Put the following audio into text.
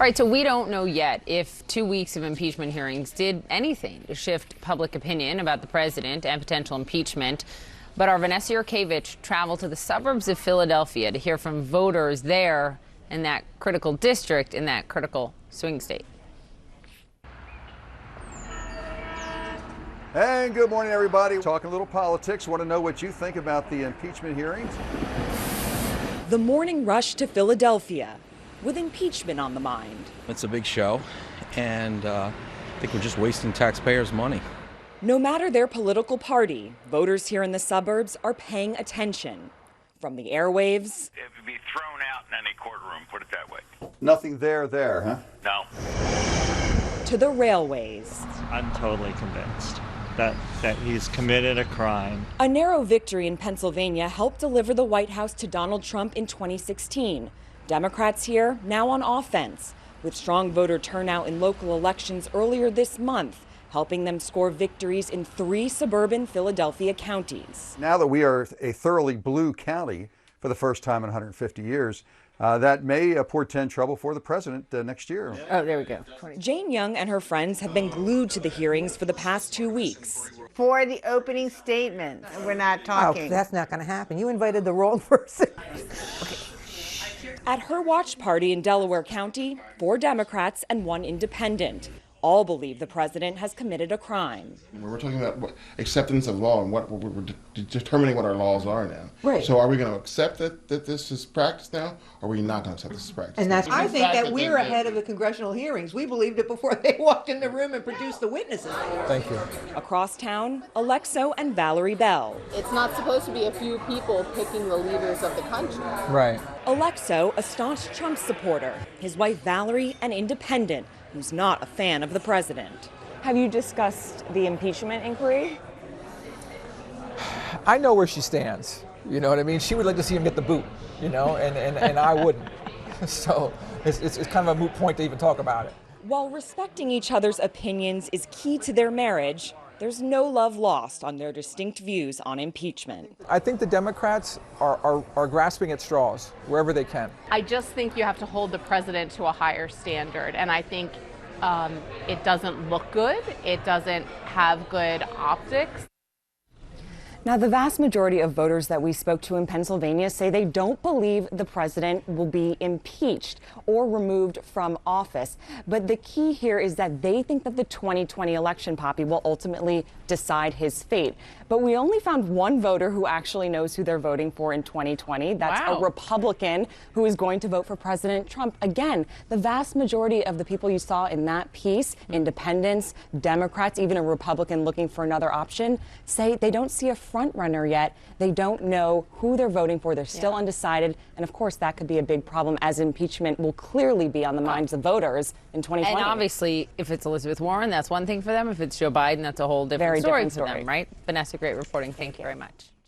Right, so we don't know yet if 2 weeks of impeachment hearings did anything to shift public opinion about the president and potential impeachment. But our Vanessa Yurkevich traveled to the suburbs of Philadelphia to hear from voters there in that critical district, in that critical swing state. And good morning, everybody. Talking a little politics. Want to know what you think about the impeachment hearings? The morning rush to Philadelphia with impeachment on the mind. It's a big show, and I think we're just wasting taxpayers' money. No matter their political party, voters here in the suburbs are paying attention. From the airwaves. It would be thrown out in any courtroom, put it that way. Nothing there, huh? No. To the railways. I'm totally convinced that he's committed a crime. A narrow victory in Pennsylvania helped deliver the White House to Donald Trump in 2016. Democrats here now on offense, with strong voter turnout in local elections earlier this month, helping them score victories in 3 suburban Philadelphia counties. Now that we are a thoroughly blue county for the first time in 150 years, that may portend trouble for the president next year. Oh, there we go. Jane Young and her friends have been glued to the hearings for the past 2 weeks. For the opening statement, we're not talking. Oh, that's not going to happen. You invited the wrong person. At her watch party in Delaware County, 4 Democrats and 1 independent. All believe the president has committed a crime. We're talking about acceptance of law and what we're determining what our laws are now. Right. So are we going to accept that this is practice now, or are we not going to accept this is practice? And that's, I think that we're ahead of the congressional hearings. We believed it before they walked in the room and produced the witnesses. Thank you. Across town, Alexo and Valerie Bell. It's not supposed to be a few people picking the leaders of the country. Right. Alexo, a staunch Trump supporter. His wife Valerie, an independent, who's not a fan of the president. Have you discussed the impeachment inquiry? I know where she stands. You know what I mean? She would like to see him get the boot, you know, and I wouldn't. So it's kind of a moot point to even talk about it. While respecting each other's opinions is key to their marriage, there's no love lost on their distinct views on impeachment. I think the Democrats are grasping at straws wherever they can. I just think you have to hold the president to a higher standard, and I think it doesn't look good. It doesn't have good optics. Now, the vast majority of voters that we spoke to in Pennsylvania say they don't believe the president will be impeached or removed from office. But the key here is that they think that the 2020 election, Poppy, will ultimately decide his fate. But we only found 1 voter who actually knows who they're voting for in 2020. That's a Republican who is going to vote for President Trump. Again, the vast majority of the people you saw in that piece, independents, Democrats, even a Republican looking for another option, say they don't see a front runner yet. They don't know who they're voting for. They're still undecided. And of course, that could be a big problem, as impeachment will clearly be on the minds of voters in 2020. And obviously, if it's Elizabeth Warren, that's one thing for them. If it's Joe Biden, that's a whole different story for them, right? Vanessa, great reporting. Thank you very much.